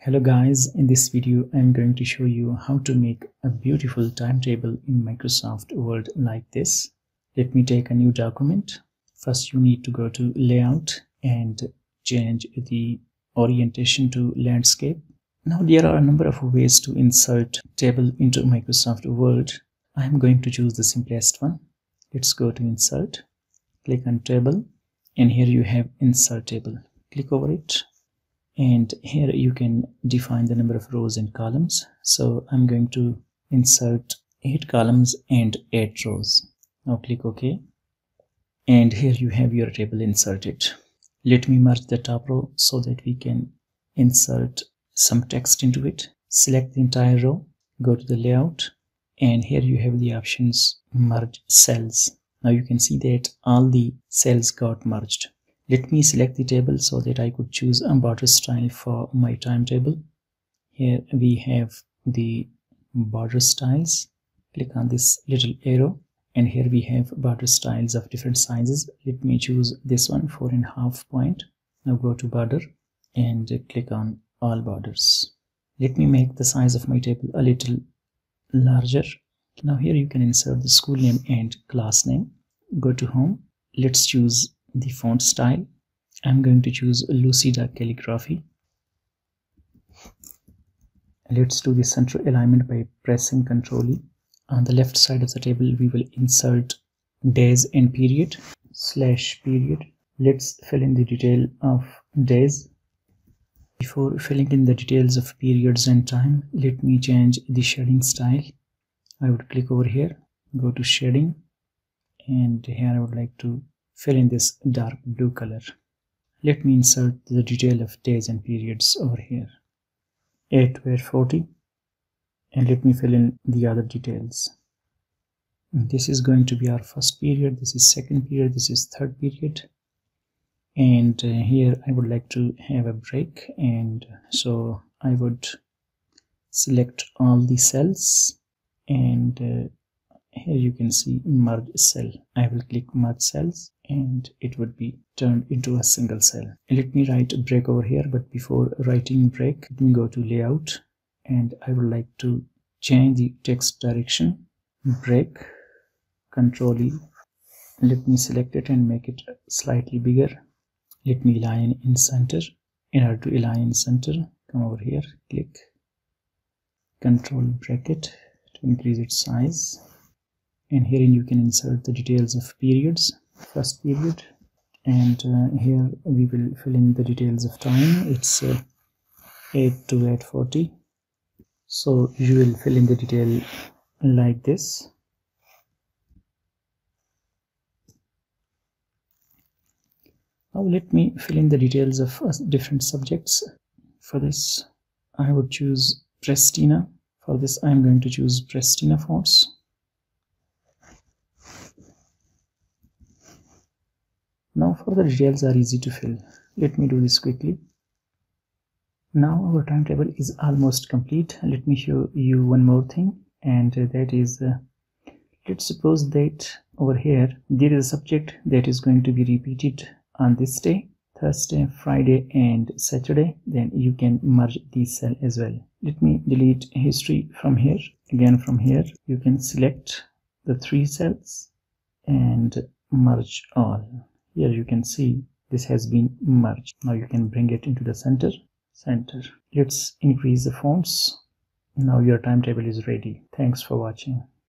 Hello guys, in this video I am going to show you how to make a beautiful timetable in Microsoft Word like this. Let me take a new document. First you need to go to layout and change the orientation to landscape. Now there are a number of ways to insert table into Microsoft Word. I am going to choose the simplest one. Let's go to insert, click on table, and here you have insert table. Click over it. And here you can define the number of rows and columns. So I'm going to insert 8 columns and 8 rows. Now click OK. And here you have your table inserted. Let me merge the top row so that we can insert some text into it. Select the entire row, go to the layout, and here you have the options merge cells. Now you can see that all the cells got merged. Let me select the table so that I could choose a border style for my timetable. Here we have the border styles. Click on this little arrow and here we have border styles of different sizes. Let me choose this one, 4.5 point. Now go to border and click on all borders. Let me make the size of my table a little larger. Now here you can insert the school name and class name. Go to home. Let's choose the font style. I'm going to choose Lucida calligraphy. Let's do the center alignment by pressing Ctrl E. On the left side of the table we will insert days and period /period. Let's fill in the detail of days. Before filling in the details of periods and time, let me change the shading style. I would click over here, go to shading, and here I would like to fill in this dark blue color. Let me insert the detail of days and periods over here, 8 to 8:40, and let me fill in the other details. This is going to be our first period, this is second period, this is third period, and here I would like to have a break, and so I would select all the cells, and here you can see merge cell. I will click merge cells and it would be turned into a single cell. Let me write break over here, but before writing break, let me go to layout and I would like to change the text direction. Break, Ctrl E. Let me select it and make it slightly bigger. Let me align in center. In order to align in center, come over here, click Ctrl bracket to increase its size. And here you can insert the details of periods, first period, and here we will fill in the details of time. It's 8 to 8:40, so you will fill in the detail like this. Now let me fill in the details of different subjects. For this I would choose Prestina. For this I am going to choose Prestina fonts. Now further details are easy to fill. Let me do this quickly. Now our timetable is almost complete. Let me show you one more thing, and that is let's suppose that over here there is a subject that is going to be repeated on this day, Thursday, Friday and Saturday. Then you can merge these cells as well. Let me delete history from here. Again from here you can select the 3 cells and merge all. Here you can see this has been merged. Now you can bring it into the center. Let's increase the fonts. Now your timetable is ready. Thanks for watching.